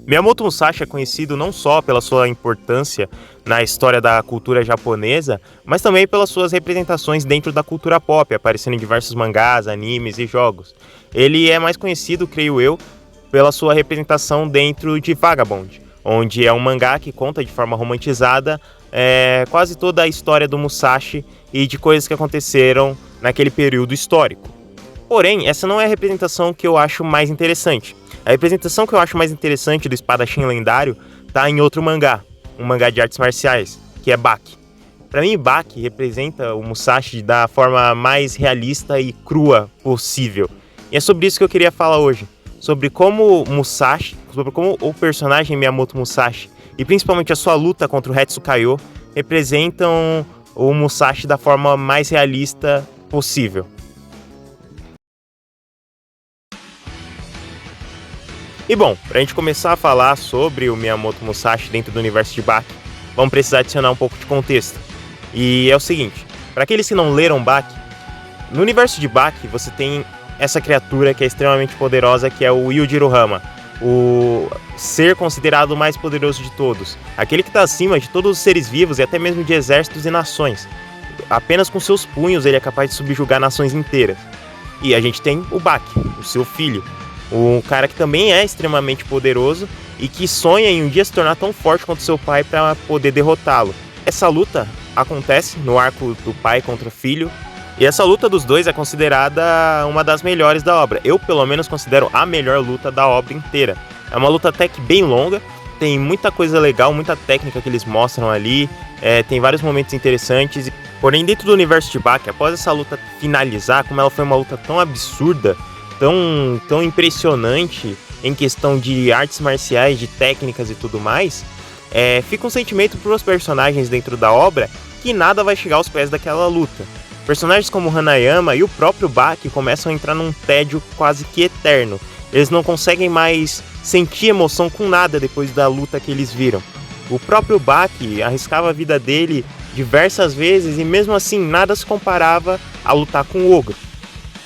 Miyamoto Musashi é conhecido não só pela sua importância na história da cultura japonesa, mas também pelas suas representações dentro da cultura pop, aparecendo em diversos mangás, animes e jogos. Ele é mais conhecido, creio eu, pela sua representação dentro de Vagabond, onde é um mangá que conta de forma romantizada quase toda a história do Musashi e de coisas que aconteceram naquele período histórico. Porém, essa não é a representação que eu acho mais interessante. A representação que eu acho mais interessante do espadachim lendário está em outro mangá, um mangá de artes marciais, que é Baki. Para mim, Baki representa o Musashi da forma mais realista e crua possível. E é sobre isso que eu queria falar hoje, sobre como Musashi, sobre como o personagem Miyamoto Musashi e principalmente a sua luta contra o Hetsu Kaiô representam o Musashi da forma mais realista possível. E bom, pra gente começar a falar sobre o Miyamoto Musashi dentro do universo de Baki, vamos precisar adicionar um pouco de contexto. E é o seguinte, para aqueles que não leram Baki, no universo de Baki você tem essa criatura que é extremamente poderosa, que é o Yujiro Hama, o ser considerado o mais poderoso de todos, aquele que está acima de todos os seres vivos e até mesmo de exércitos e nações. Apenas com seus punhos ele é capaz de subjugar nações inteiras. E a gente tem o Baki, o seu filho, um cara que também é extremamente poderoso e que sonha em um dia se tornar tão forte quanto seu pai para poder derrotá-lo. Essa luta acontece no arco do pai contra o filho, e essa luta dos dois é considerada uma das melhores da obra. Eu, pelo menos, considero a melhor luta da obra inteira. É uma luta até que bem longa, tem muita coisa legal, muita técnica que eles mostram ali, tem vários momentos interessantes. Porém, dentro do universo de Baki, após essa luta finalizar, como ela foi uma luta tão absurda, tão impressionante em questão de artes marciais, de técnicas e tudo mais, fica um sentimento para os personagens dentro da obra que nada vai chegar aos pés daquela luta. Personagens como Hanayama e o próprio Baki começam a entrar num tédio quase que eterno. Eles não conseguem mais sentir emoção com nada depois da luta que eles viram. O próprio Baki arriscava a vida dele diversas vezes e mesmo assim nada se comparava a lutar com o Ogro.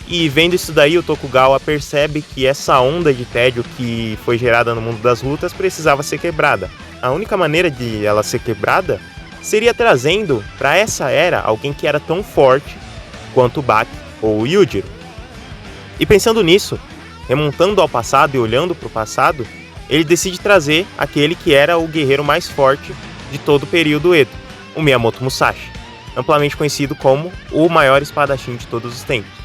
E vendo isso daí, o Tokugawa percebe que essa onda de tédio que foi gerada no mundo das lutas precisava ser quebrada. A única maneira de ela ser quebrada seria trazendo para essa era alguém que era tão forte quanto o Baki ou o Yujiro. E pensando nisso, remontando ao passado e olhando para o passado, ele decide trazer aquele que era o guerreiro mais forte de todo o período Edo, o Miyamoto Musashi, amplamente conhecido como o maior espadachim de todos os tempos.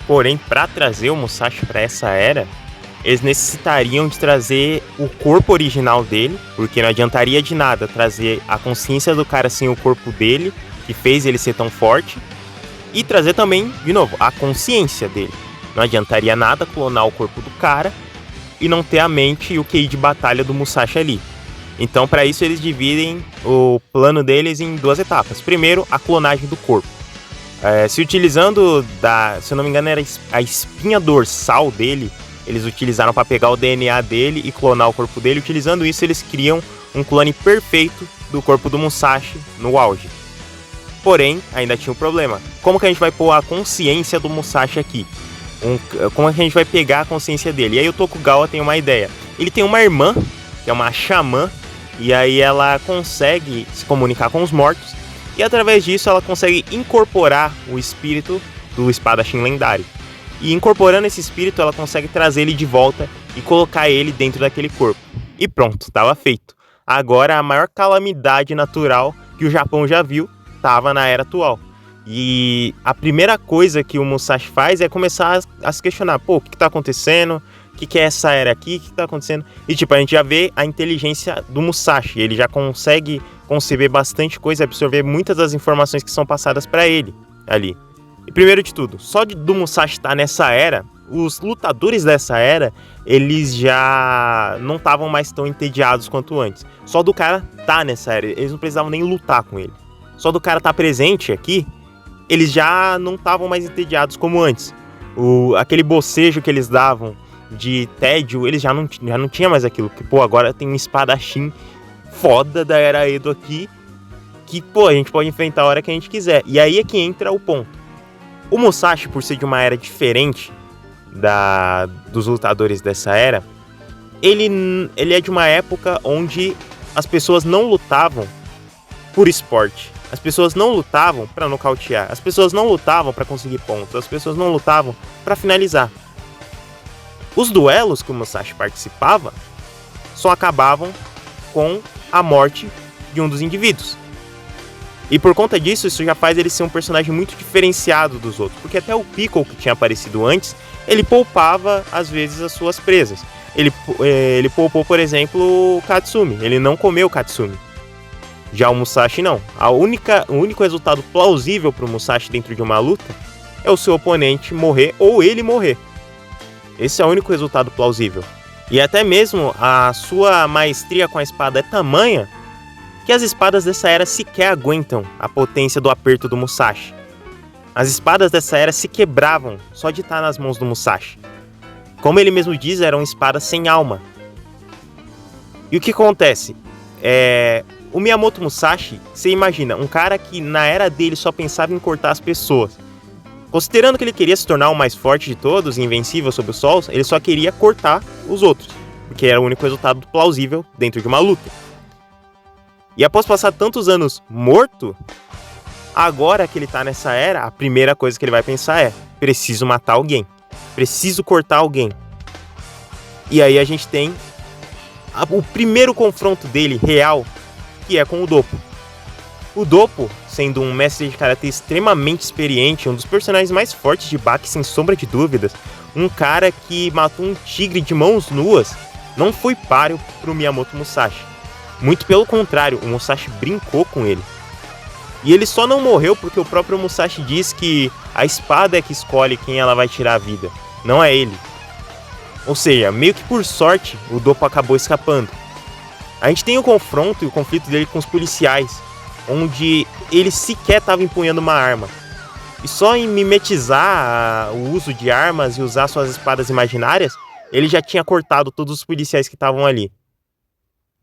Porém, para trazer o Musashi para essa era, eles necessitariam de trazer o corpo original dele, porque não adiantaria de nada trazer a consciência do cara sem o corpo dele, que fez ele ser tão forte, e trazer também, de novo, a consciência dele. Não adiantaria nada clonar o corpo do cara e não ter a mente e o QI de batalha do Musashi ali. Então, para isso, eles dividem o plano deles em duas etapas. Primeiro, a clonagem do corpo. Se utilizando se eu não me engano, era a espinha dorsal dele, eles utilizaram para pegar o DNA dele e clonar o corpo dele. Utilizando isso, eles criam um clone perfeito do corpo do Musashi no auge. Porém, ainda tinha um problema. Como que a gente vai pôr a consciência do Musashi aqui? Como é que a gente vai pegar a consciência dele? E aí o Tokugawa tem uma ideia. Ele tem uma irmã, que é uma xamã, e aí ela consegue se comunicar com os mortos, e através disso ela consegue incorporar o espírito do espadachim lendário. E incorporando esse espírito, ela consegue trazer ele de volta e colocar ele dentro daquele corpo. E pronto, estava feito. Agora a maior calamidade natural que o Japão já viu estava na era atual. E a primeira coisa que o Musashi faz é começar a se questionar. Pô, o que está acontecendo? O que é essa era aqui? O que está acontecendo? E tipo, a gente já vê a inteligência do Musashi. Ele já consegue conceber bastante coisa, absorver muitas das informações que são passadas para ele ali. E primeiro de tudo, só do Musashi estar nessa era, os lutadores dessa era, eles já não estavam mais tão entediados quanto antes. Só do cara estar nessa era, eles não precisavam nem lutar com ele. Só do cara estar presente aqui, eles já não estavam mais entediados como antes. Aquele bocejo que eles davam de tédio, eles já não tinha mais aquilo. Que, pô, agora tem um espadachim foda da era Edo aqui, que, pô, a gente pode enfrentar a hora que a gente quiser. E aí é que entra o ponto. O Musashi, por ser de uma era diferente dos lutadores dessa era, ele é de uma época onde as pessoas não lutavam por esporte. As pessoas não lutavam para nocautear. As pessoas não lutavam para conseguir pontos. As pessoas não lutavam para finalizar. Os duelos que o Musashi participava só acabavam com a morte de um dos indivíduos. E por conta disso, isso já faz ele ser um personagem muito diferenciado dos outros. Porque até o Piccolo, que tinha aparecido antes, ele poupava, às vezes, as suas presas. Ele poupou, por exemplo, o Katsumi. Ele não comeu o Katsumi. Já o Musashi não. O único resultado plausível para o Musashi dentro de uma luta é o seu oponente morrer ou ele morrer. Esse é o único resultado plausível. E até mesmo a sua maestria com a espada é tamanha que as espadas dessa era sequer aguentam a potência do aperto do Musashi. As espadas dessa era se quebravam só de estar nas mãos do Musashi. Como ele mesmo diz, eram espadas sem alma. E o que acontece? O Miyamoto Musashi, você imagina, um cara que na era dele só pensava em cortar as pessoas. Considerando que ele queria se tornar o mais forte de todos, invencível sob o sol, ele só queria cortar os outros, porque era o único resultado plausível dentro de uma luta. E após passar tantos anos morto, agora que ele tá nessa era, a primeira coisa que ele vai pensar é: preciso matar alguém, preciso cortar alguém. E aí a gente tem o primeiro confronto dele real, que é com o Doppo. O Doppo, sendo um mestre de karatê extremamente experiente, um dos personagens mais fortes de Baki, sem sombra de dúvidas, um cara que matou um tigre de mãos nuas, não foi páreo para o Miyamoto Musashi. Muito pelo contrário, o Musashi brincou com ele. E ele só não morreu porque o próprio Musashi diz que a espada é que escolhe quem ela vai tirar a vida, não é ele. Ou seja, meio que por sorte, o Doppo acabou escapando. A gente tem o confronto e o conflito dele com os policiais, onde ele sequer estava empunhando uma arma. E só em mimetizar o uso de armas e usar suas espadas imaginárias, ele já tinha cortado todos os policiais que estavam ali.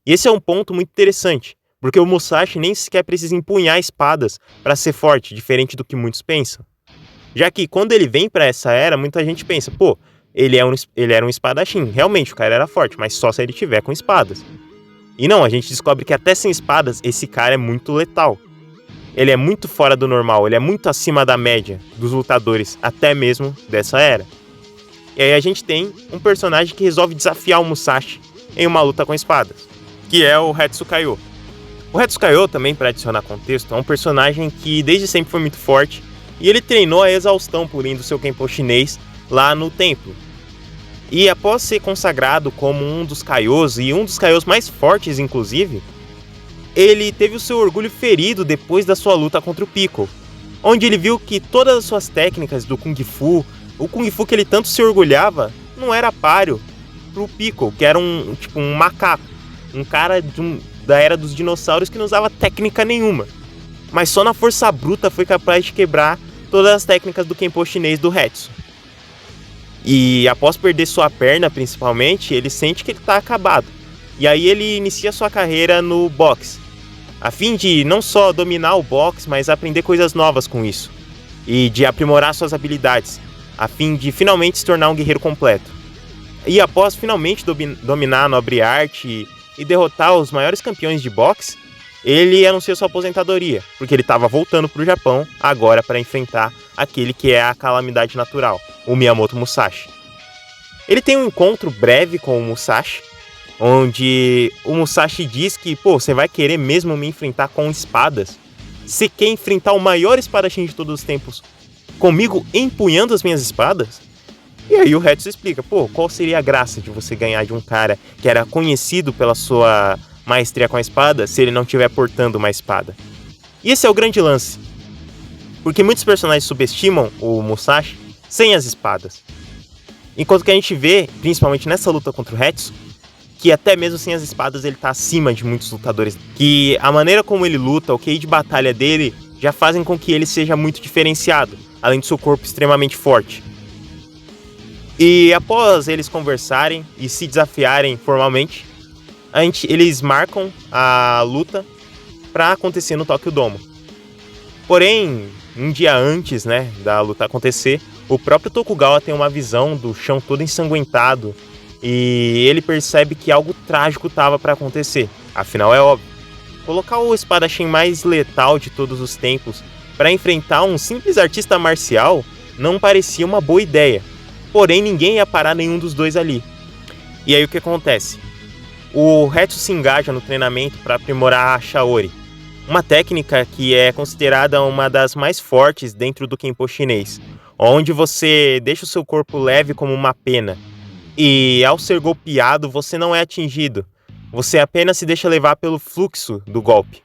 E esse é um ponto muito interessante, porque o Musashi nem sequer precisa empunhar espadas para ser forte, diferente do que muitos pensam. Já que quando ele vem para essa era, muita gente pensa, pô, ele era um espadachim. Realmente, o cara era forte, mas só se ele tiver com espadas. E não, a gente descobre que até sem espadas, esse cara é muito letal. Ele é muito fora do normal, ele é muito acima da média dos lutadores, até mesmo dessa era. E aí a gente tem um personagem que resolve desafiar o Musashi em uma luta com espadas, que é o Hetsu Kaiô. O Hetsu Kaiô, também para adicionar contexto, é um personagem que desde sempre foi muito forte, e ele treinou a exaustão pulindo seu Kenpo chinês lá no templo. E após ser consagrado como um dos Kaiôs, e um dos Kaiôs mais fortes inclusive, ele teve o seu orgulho ferido depois da sua luta contra o Piccolo, onde ele viu que todas as suas técnicas do Kung Fu, o Kung Fu que ele tanto se orgulhava, não era páreo pro Piccolo, que era um macaco, um cara da era dos dinossauros que não usava técnica nenhuma, mas só na força bruta foi capaz de quebrar todas as técnicas do Kenpo chinês do Hetsu. E após perder sua perna, principalmente, ele sente que ele está acabado. E aí ele inicia sua carreira no boxe, a fim de não só dominar o boxe, mas aprender coisas novas com isso. E de aprimorar suas habilidades, a fim de finalmente se tornar um guerreiro completo. E após finalmente dominar a nobre arte e derrotar os maiores campeões de boxe, ele anunciou sua aposentadoria, porque ele estava voltando para o Japão agora para enfrentar aquele que é a calamidade natural, o Miyamoto Musashi. Ele tem um encontro breve com o Musashi, onde o Musashi diz que, pô, você vai querer mesmo me enfrentar com espadas? Você quer enfrentar o maior espadachim de todos os tempos comigo empunhando as minhas espadas? E aí o Hetsu explica, pô, qual seria a graça de você ganhar de um cara que era conhecido pela sua maestria com a espada se ele não estiver portando uma espada? E esse é o grande lance, porque muitos personagens subestimam o Musashi sem as espadas, enquanto que a gente vê, principalmente nessa luta contra o Hetsu, que até mesmo sem as espadas ele tá acima de muitos lutadores, que a maneira como ele luta, o QI de batalha dele já fazem com que ele seja muito diferenciado, além do seu corpo extremamente forte. E após eles conversarem e se desafiarem formalmente, eles marcam a luta para acontecer no Tokyo Dome. Porém, um dia antes, da luta acontecer, o próprio Tokugawa tem uma visão do chão todo ensanguentado e ele percebe que algo trágico estava para acontecer. Afinal, é óbvio. Colocar o espadachim mais letal de todos os tempos para enfrentar um simples artista marcial não parecia uma boa ideia. Porém, ninguém ia parar nenhum dos dois ali. E aí o que acontece? O Hetsu se engaja no treinamento para aprimorar a Shaori, uma técnica que é considerada uma das mais fortes dentro do Kenpo chinês, onde você deixa o seu corpo leve como uma pena, e ao ser golpeado você não é atingido, você apenas se deixa levar pelo fluxo do golpe.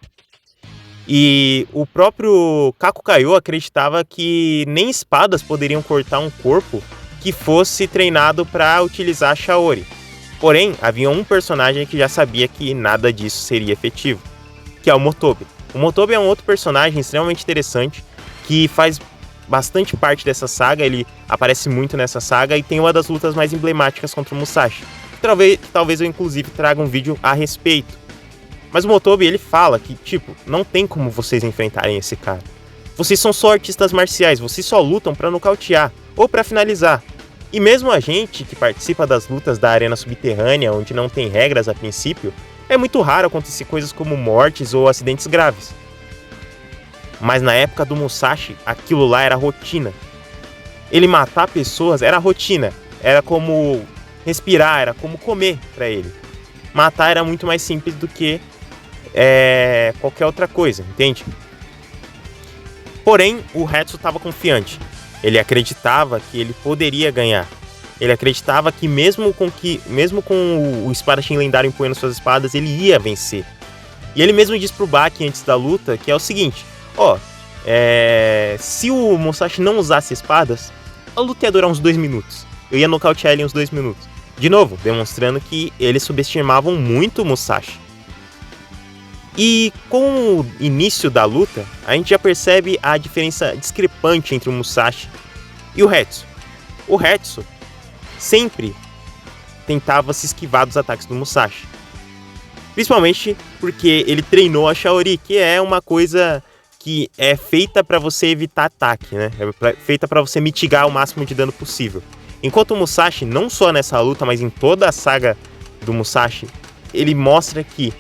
E o próprio Kakukayo acreditava que nem espadas poderiam cortar um corpo que fosse treinado para utilizar a Shaori. Porém, havia um personagem que já sabia que nada disso seria efetivo, que é o Motobe. O Motobe é um outro personagem extremamente interessante, que faz bastante parte dessa saga, ele aparece muito nessa saga e tem uma das lutas mais emblemáticas contra o Musashi. Talvez eu inclusive traga um vídeo a respeito. Mas o Motobe, ele fala que, não tem como vocês enfrentarem esse cara. Vocês são só artistas marciais, vocês só lutam pra nocautear ou pra finalizar. E mesmo a gente que participa das lutas da arena subterrânea, onde não tem regras a princípio, é muito raro acontecer coisas como mortes ou acidentes graves. Mas na época do Musashi, aquilo lá era rotina. Ele matar pessoas era rotina, era como respirar, era como comer pra ele. Matar era muito mais simples do que qualquer outra coisa, entende? Porém, o Hetsu estava confiante. Ele acreditava que ele poderia ganhar. Ele acreditava que mesmo com o espadachim lendário empunhando suas espadas, ele ia vencer. E ele mesmo disse pro Baki antes da luta que é o seguinte: se o Musashi não usasse espadas, a luta ia durar uns 2 minutos. Eu ia nocautear ele em uns 2 minutos. De novo, demonstrando que eles subestimavam muito o Musashi. E com o início da luta, a gente já percebe a diferença discrepante entre o Musashi e o Hetsu. O Hetsu sempre tentava se esquivar dos ataques do Musashi. Principalmente porque ele treinou a Shaori, que é uma coisa que é feita para você evitar ataque, né? É feita para você mitigar o máximo de dano possível. Enquanto o Musashi, não só nessa luta, mas em toda a saga do Musashi, ele mostra que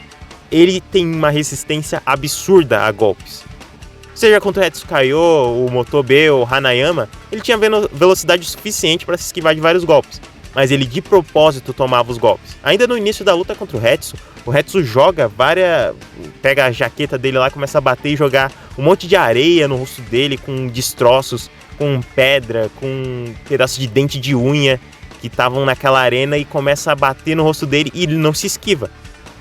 ele tem uma resistência absurda a golpes. Seja contra o Hetsukayo, o Motobe ou o Hanayama, ele tinha velocidade suficiente para se esquivar de vários golpes, mas ele de propósito tomava os golpes. Ainda no início da luta contra o Hetsu pega a jaqueta dele lá, começa a bater e jogar um monte de areia no rosto dele, com destroços, com pedra, com um pedaço de dente de unha que estavam naquela arena, e começa a bater no rosto dele e ele não se esquiva.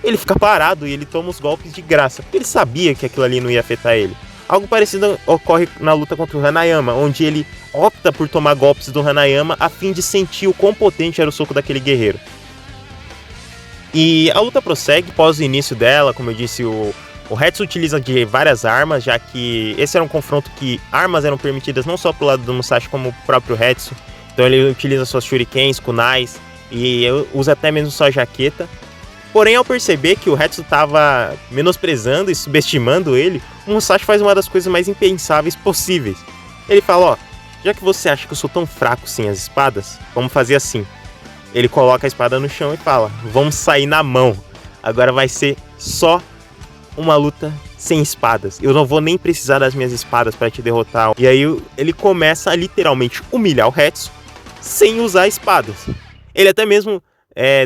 Ele fica parado e ele toma os golpes de graça, porque ele sabia que aquilo ali não ia afetar ele. Algo parecido ocorre na luta contra o Hanayama, onde ele opta por tomar golpes do Hanayama a fim de sentir o quão potente era o soco daquele guerreiro. E a luta prossegue. Após o início dela, como eu disse, o Hetsu utiliza de várias armas, já que esse era um confronto que armas eram permitidas não só pro lado do Musashi, como o próprio Hetsu. Então ele utiliza suas shurikens, kunais e usa até mesmo sua jaqueta. Porém, ao perceber que o Hetsu estava menosprezando e subestimando ele, o Musashi faz uma das coisas mais impensáveis possíveis. Ele fala: já que você acha que eu sou tão fraco sem as espadas, vamos fazer assim. Ele coloca a espada no chão e fala: vamos sair na mão. Agora vai ser só uma luta sem espadas. Eu não vou nem precisar das minhas espadas para te derrotar. E aí ele começa a literalmente humilhar o Hetsu sem usar espadas. Ele até mesmo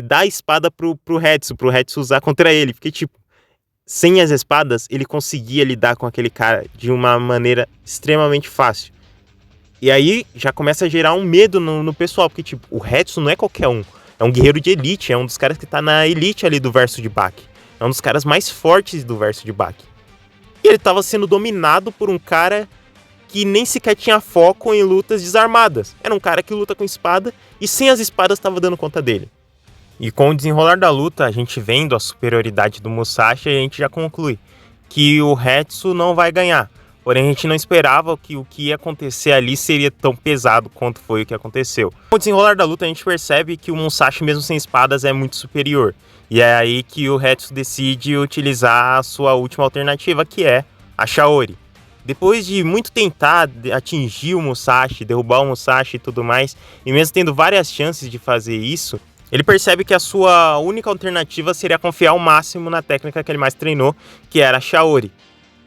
dá a espada pro Hetsu usar contra ele. Porque, sem as espadas, ele conseguia lidar com aquele cara de uma maneira extremamente fácil. E aí já começa a gerar um medo no pessoal, porque, o Hetsu não é qualquer um. É um guerreiro de elite, é um dos caras que tá na elite ali do verso de Baki. É um dos caras mais fortes do verso de Baki. E ele tava sendo dominado por um cara que nem sequer tinha foco em lutas desarmadas. Era um cara que luta com espada e sem as espadas estava dando conta dele. E com o desenrolar da luta, a gente vendo a superioridade do Musashi, a gente já conclui que o Hetsu não vai ganhar. Porém, a gente não esperava que o que ia acontecer ali seria tão pesado quanto foi o que aconteceu. Com o desenrolar da luta, a gente percebe que o Musashi, mesmo sem espadas, é muito superior. E é aí que o Hetsu decide utilizar a sua última alternativa, que é a Shaori. Depois de muito tentar atingir o Musashi, derrubar o Musashi e tudo mais, e mesmo tendo várias chances de fazer isso, Ele percebe que a sua única alternativa seria confiar ao máximo na técnica que ele mais treinou, que era a Shaori.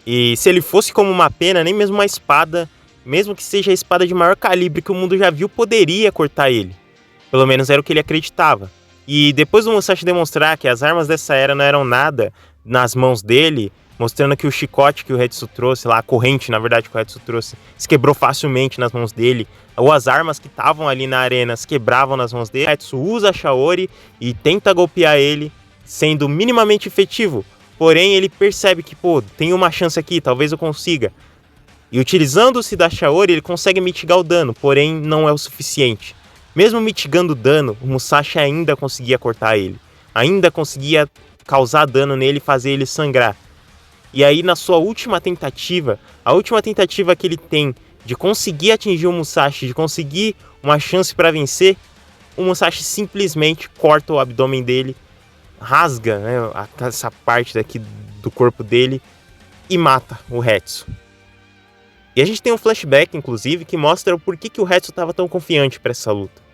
E se ele fosse como uma pena, nem mesmo uma espada, mesmo que seja a espada de maior calibre que o mundo já viu, poderia cortar ele. Pelo menos era o que ele acreditava. E depois do Musashi demonstrar que as armas dessa era não eram nada nas mãos dele, mostrando que o chicote que o Hetsu trouxe, lá, a corrente, na verdade, que o Hetsu trouxe, se quebrou facilmente nas mãos dele, ou as armas que estavam ali na arena se quebravam nas mãos dele, o Hetsu usa a Shaori e tenta golpear ele, sendo minimamente efetivo. Porém, ele percebe que, tem uma chance aqui, talvez eu consiga. E utilizando-se da Shaori, ele consegue mitigar o dano, porém não é o suficiente. Mesmo mitigando o dano, o Musashi ainda conseguia cortar ele. Ainda conseguia causar dano nele e fazer ele sangrar. E aí, na sua última tentativa, a última tentativa que ele tem de conseguir atingir o Musashi, de conseguir uma chance para vencer, o Musashi simplesmente corta o abdômen dele, rasga, né, essa parte daqui do corpo dele e mata o Hetsu. E a gente tem um flashback, inclusive, que mostra o porquê que o Hetsu estava tão confiante para essa luta.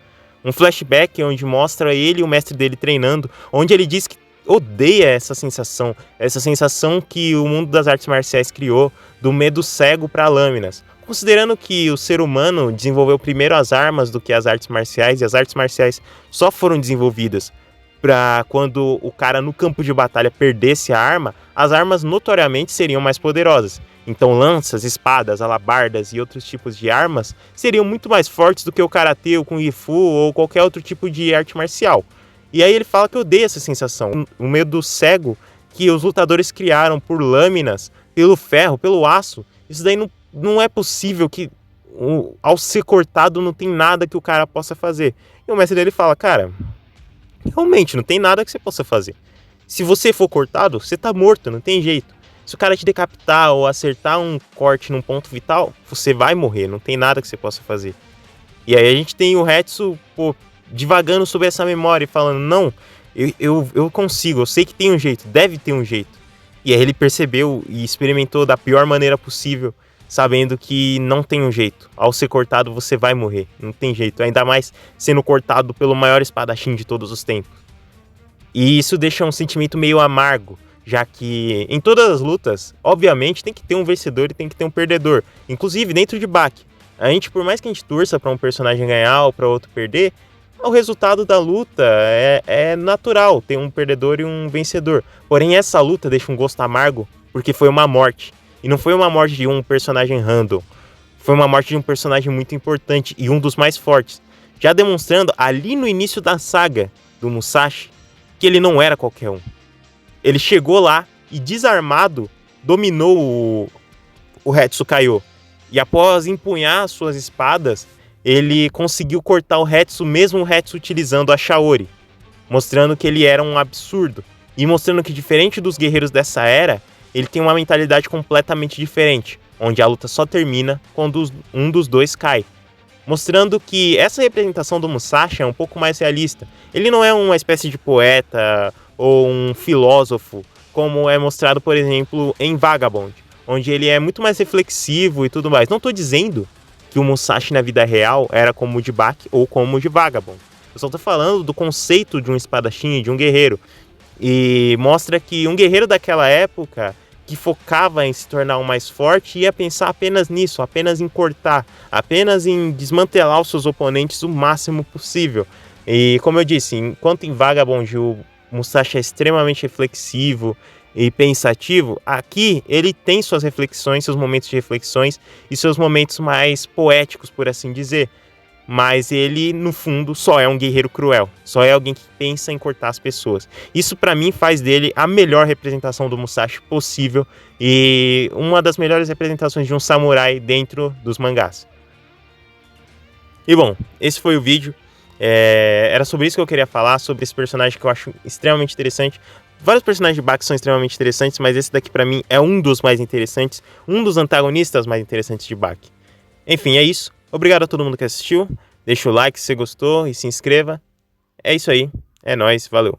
Um flashback onde mostra ele e o mestre dele treinando, onde ele diz que odeia essa sensação que o mundo das artes marciais criou, do medo cego para lâminas. Considerando que o ser humano desenvolveu primeiro as armas do que as artes marciais, e as artes marciais só foram desenvolvidas para quando o cara no campo de batalha perdesse a arma, as armas notoriamente seriam mais poderosas. Então lanças, espadas, alabardas e outros tipos de armas seriam muito mais fortes do que o karatê, o kung fu ou qualquer outro tipo de arte marcial. E aí ele fala que odeia essa sensação, o medo cego que os lutadores criaram por lâminas, pelo ferro, pelo aço. Isso daí não é possível, que ao ser cortado não tem nada que o cara possa fazer. E o mestre dele fala, cara, realmente não tem nada que você possa fazer. Se você for cortado, você tá morto, não tem jeito. Se o cara te decapitar ou acertar um corte num ponto vital, você vai morrer, não tem nada que você possa fazer. E aí a gente tem o Hetsu, divagando sobre essa memória e falando, não, eu consigo, eu sei que tem um jeito, deve ter um jeito. E aí ele percebeu e experimentou da pior maneira possível, sabendo que não tem um jeito. Ao ser cortado, você vai morrer, não tem jeito. Ainda mais sendo cortado pelo maior espadachim de todos os tempos. E isso deixa um sentimento meio amargo, já que em todas as lutas, obviamente, tem que ter um vencedor e tem que ter um perdedor. Inclusive dentro de Baki. A gente, por mais que a gente torça para um personagem ganhar ou para outro perder, o resultado da luta é natural, tem um perdedor e um vencedor. Porém, essa luta deixa um gosto amargo, porque foi uma morte. E não foi uma morte de um personagem random. Foi uma morte de um personagem muito importante e um dos mais fortes. Já demonstrando ali no início da saga do Musashi, que ele não era qualquer um. Ele chegou lá e, desarmado, dominou o Hetsu Kaiô. E após empunhar suas espadas, ele conseguiu cortar o Hetsu, mesmo o Hetsu utilizando a Shaori, mostrando que ele era um absurdo. E mostrando que, diferente dos guerreiros dessa era, ele tem uma mentalidade completamente diferente, onde a luta só termina quando um dos dois cai. Mostrando que essa representação do Musashi é um pouco mais realista. Ele não é uma espécie de poeta ou um filósofo, como é mostrado, por exemplo, em Vagabond, onde ele é muito mais reflexivo e tudo mais. Não estou dizendo que o Musashi na vida real era como o de Baki ou como o de Vagabond. Eu só estou falando do conceito de um espadachim e de um guerreiro. E mostra que um guerreiro daquela época, que focava em se tornar o mais forte, ia pensar apenas nisso, apenas em cortar, apenas em desmantelar os seus oponentes o máximo possível. E como eu disse, enquanto em Vagabond o Musashi é extremamente reflexivo e pensativo, aqui ele tem suas reflexões, seus momentos de reflexões e seus momentos mais poéticos, por assim dizer. Mas ele, no fundo, só é um guerreiro cruel. Só é alguém que pensa em cortar as pessoas. Isso, pra mim, faz dele a melhor representação do Musashi possível e uma das melhores representações de um samurai dentro dos mangás. E bom, esse foi o vídeo. Era sobre isso que eu queria falar, sobre esse personagem que eu acho extremamente interessante. Vários personagens de Baki são extremamente interessantes, mas esse daqui, pra mim, é um dos mais interessantes, um dos antagonistas mais interessantes de Baki. Enfim, é isso. Obrigado a todo mundo que assistiu. Deixa o like se você gostou e se inscreva. É isso aí. É nóis. Valeu.